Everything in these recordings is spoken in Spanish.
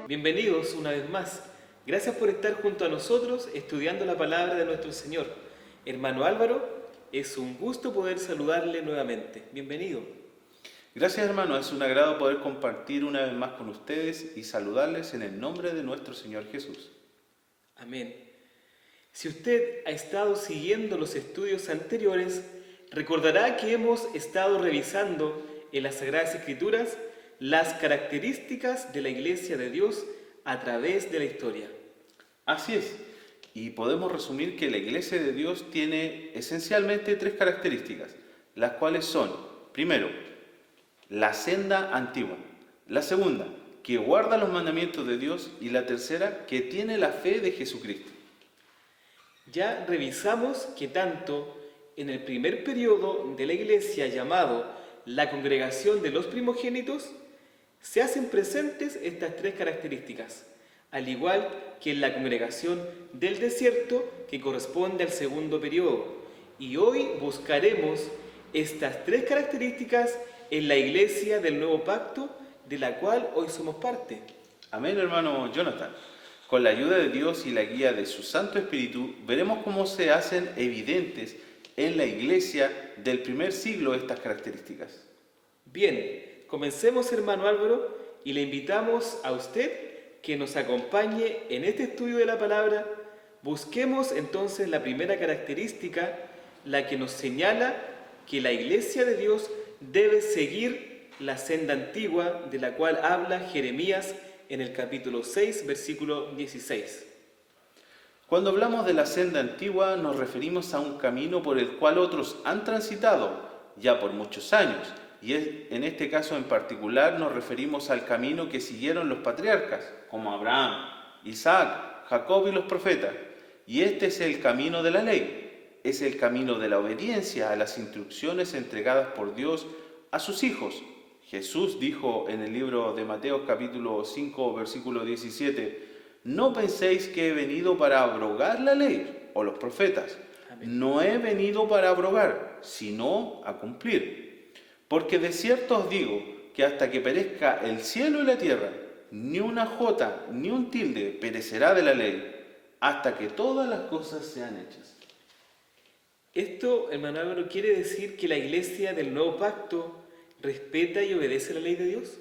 Bienvenidos una vez más. Gracias por estar junto a nosotros estudiando la palabra de nuestro Señor. Hermano Álvaro, es un gusto poder saludarle nuevamente. Bienvenido. Gracias, hermano, es un agrado poder compartir una vez más con ustedes y saludarles en el nombre de nuestro Señor Jesús. Amén. Si usted ha estado siguiendo los estudios anteriores, recordará que hemos estado revisando en las Sagradas Escrituras las características de la Iglesia de Dios a través de la historia. Así es, y podemos resumir que la Iglesia de Dios tiene esencialmente tres características, las cuales son, primero, la senda antigua, la segunda, que guarda los mandamientos de Dios y la tercera, que tiene la fe de Jesucristo. Ya revisamos que tanto en el primer periodo de la Iglesia llamado la Congregación de los Primogénitos, se hacen presentes estas tres características, al igual que en la Congregación del Desierto, que corresponde al segundo periodo. Y hoy buscaremos estas tres características en la Iglesia del Nuevo Pacto, de la cual hoy somos parte. Amén, hermano Jonathan. Con la ayuda de Dios y la guía de su Santo Espíritu, veremos cómo se hacen evidentes en la iglesia del primer siglo estas características. Bien, comencemos, hermano Álvaro, y le invitamos a usted que nos acompañe en este estudio de la palabra. Busquemos entonces la primera característica, la que nos señala que la iglesia de Dios debe seguir la senda antigua de la cual habla Jeremías en el capítulo 6, versículo 16. Cuando hablamos de la senda antigua nos referimos a un camino por el cual otros han transitado ya por muchos años, y en este caso en particular nos referimos al camino que siguieron los patriarcas, como Abraham, Isaac, Jacob y los profetas. Y este es el camino de la ley, es el camino de la obediencia a las instrucciones entregadas por Dios a sus hijos. Jesús dijo en el libro de Mateo capítulo 5, versículo 17, no penséis que he venido para abrogar la ley o los profetas. Amén. No he venido para abrogar, sino a cumplir. Porque de cierto os digo que hasta que perezca el cielo y la tierra, ni una jota ni un tilde perecerá de la ley, hasta que todas las cosas sean hechas. Esto, hermano Álvaro, quiere decir que la iglesia del Nuevo Pacto respeta y obedece la ley de Dios.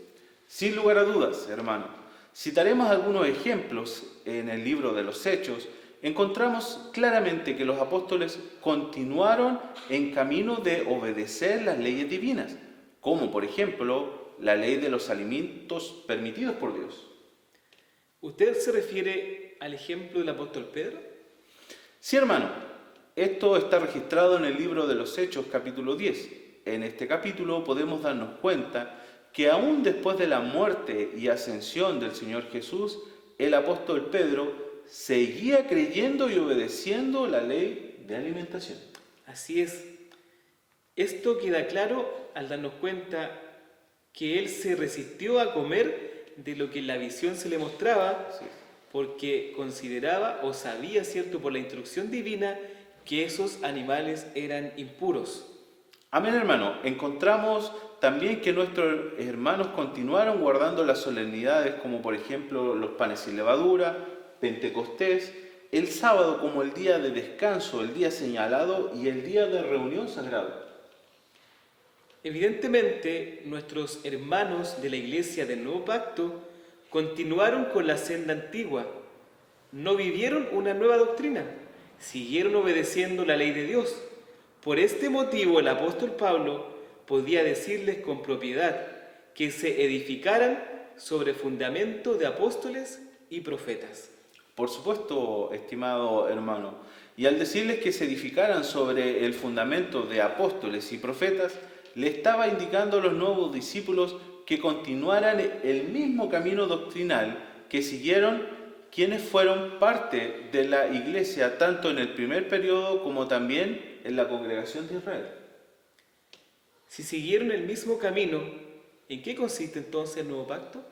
Sin lugar a dudas, hermano. Citaremos algunos ejemplos en el libro de los Hechos. Encontramos claramente que los apóstoles continuaron en camino de obedecer las leyes divinas, como por ejemplo la ley de los alimentos permitidos por Dios. ¿Usted se refiere al ejemplo del apóstol Pedro? Sí, hermano. Esto está registrado en el libro de los Hechos, capítulo 10. En este capítulo podemos darnos cuenta que aún después de la muerte y ascensión del Señor Jesús, el apóstol Pedro seguía creyendo y obedeciendo la ley de alimentación. Así es. Esto queda claro al darnos cuenta que él se resistió a comer de lo que en la visión se le mostraba, porque consideraba o sabía, cierto, por la instrucción divina, que esos animales eran impuros. Amén, hermano. Encontramos también que nuestros hermanos continuaron guardando las solemnidades, como por ejemplo los panes sin levadura, Pentecostés, el sábado como el día de descanso, el día señalado y el día de reunión sagrado. Evidentemente, nuestros hermanos de la Iglesia del Nuevo Pacto continuaron con la senda antigua, no vivieron una nueva doctrina, siguieron obedeciendo la ley de Dios. Por este motivo el apóstol Pablo podía decirles con propiedad que se edificaran sobre fundamento de apóstoles y profetas. Por supuesto, estimado hermano, y al decirles que se edificaran sobre el fundamento de apóstoles y profetas, le estaba indicando a los nuevos discípulos que continuaran el mismo camino doctrinal que siguieron quienes fueron parte de la iglesia tanto en el primer periodo como también en la congregación de Israel. Si siguieron el mismo camino, ¿en qué consiste entonces el nuevo pacto?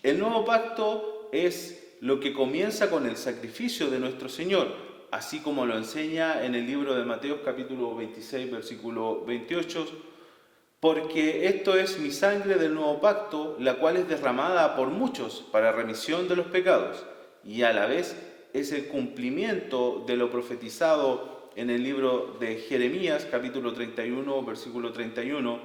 El nuevo pacto es lo que comienza con el sacrificio de nuestro Señor, así como lo enseña en el libro de Mateo capítulo 26, versículo 28, Porque esto es mi sangre del nuevo pacto, la cual es derramada por muchos para remisión de los pecados, y a la vez es el cumplimiento de lo profetizado en el libro de Jeremías, capítulo 31, versículo 31.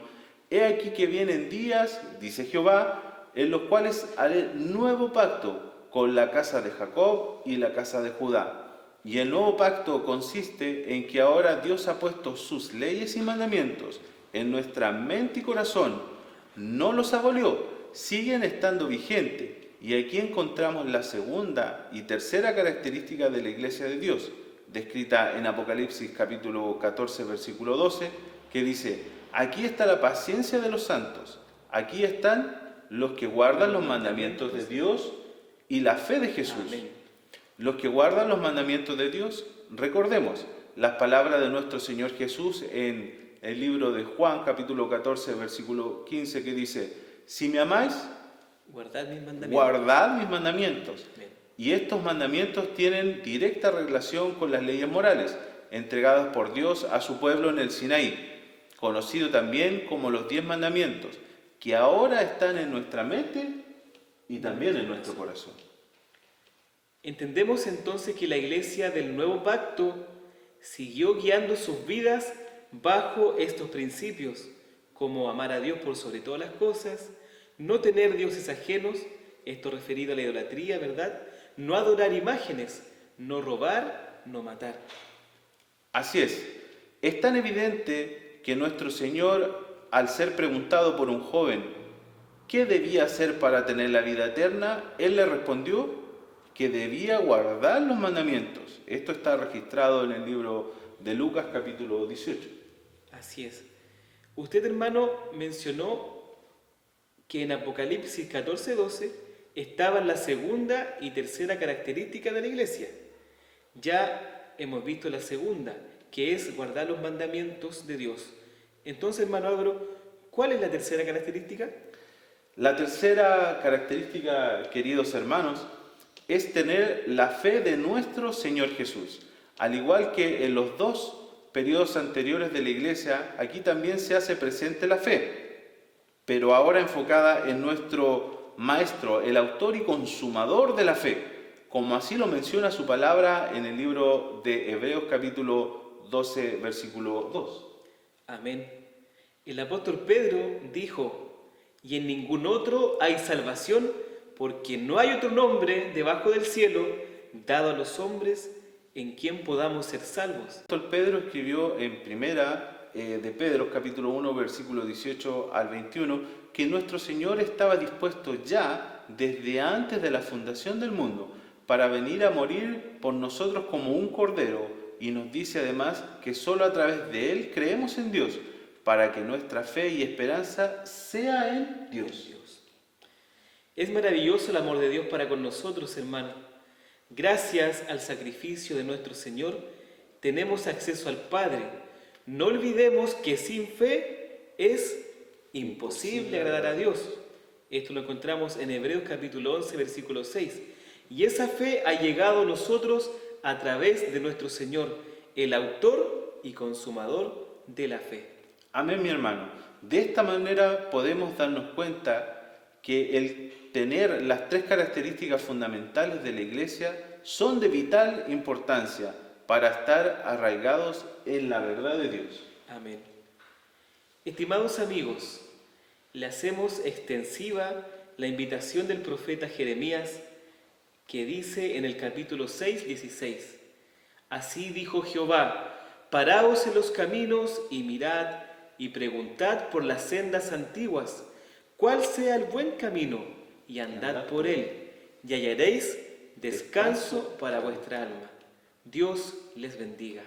He aquí que vienen días, dice Jehová, en los cuales haré nuevo pacto con la casa de Jacob y la casa de Judá. Y el nuevo pacto consiste en que ahora Dios ha puesto sus leyes y mandamientos en nuestra mente y corazón. No los abolió, siguen estando vigentes. Y aquí encontramos la segunda y tercera característica de la iglesia de Dios, descrita en Apocalipsis capítulo 14, versículo 12, que dice: aquí está la paciencia de los santos, aquí están los que guardan los mandamientos de Dios y la fe de Jesús. Amén. Los que guardan los mandamientos de Dios, recordemos las palabras de nuestro Señor Jesús en el libro de Juan, capítulo 14, versículo 15, que dice: si me amáis, Guardad mis mandamientos. guardad mis mandamientos. Amén. Y estos mandamientos tienen directa relación con las leyes morales, entregadas por Dios a su pueblo en el Sinaí, conocido también como los 10 mandamientos, que ahora están en nuestra mente y también en nuestro corazón. Entendemos entonces que la iglesia del nuevo pacto siguió guiando sus vidas bajo estos principios, como amar a Dios por sobre todas las cosas, no tener dioses ajenos, esto referido a la idolatría, ¿verdad? No adorar imágenes, no robar, no matar. Así es tan evidente que nuestro Señor, al ser preguntado por un joven ¿qué debía hacer para tener la vida eterna?, Él le respondió que debía guardar los mandamientos. Esto está registrado en el libro de Lucas capítulo 18. Así es. Usted, hermano, mencionó que en Apocalipsis 14:12 estaban la segunda y tercera característica de la iglesia. Ya hemos visto la segunda, que es guardar los mandamientos de Dios. Entonces, hermano Álvaro, ¿cuál es la tercera característica? La tercera característica, queridos hermanos, es tener la fe de nuestro Señor Jesús. Al igual que en los dos periodos anteriores de la iglesia, aquí también se hace presente la fe, pero ahora enfocada en nuestro Maestro, el autor y consumador de la fe, como así lo menciona su palabra en el libro de Hebreos capítulo 12, versículo 2. Amén. El apóstol Pedro dijo: y en ningún otro hay salvación, porque no hay otro nombre debajo del cielo dado a los hombres en quien podamos ser salvos. Pedro escribió en primera de Pedro, capítulo 1, versículo 18 al 21, que nuestro Señor estaba dispuesto ya desde antes de la fundación del mundo para venir a morir por nosotros como un cordero, y nos dice además que solo a través de Él creemos en Dios, para que nuestra fe y esperanza sea en Dios. Es maravilloso el amor de Dios para con nosotros, hermano. Gracias al sacrificio de nuestro Señor, tenemos acceso al Padre. No olvidemos que sin fe es imposible agradar a Dios. Esto lo encontramos en Hebreos capítulo 11, versículo 6. Y esa fe ha llegado a nosotros a través de nuestro Señor, el autor y consumador de la fe. Amén, mi hermano. De esta manera podemos darnos cuenta que el tener las tres características fundamentales de la iglesia son de vital importancia para estar arraigados en la verdad de Dios. Amén. Estimados amigos, le hacemos extensiva la invitación del profeta Jeremías, que dice en el capítulo 6, 16: así dijo Jehová, paraos en los caminos y mirad y preguntad por las sendas antiguas, cuál sea el buen camino, y andad por él, y hallaréis descanso para vuestra alma. Dios les bendiga.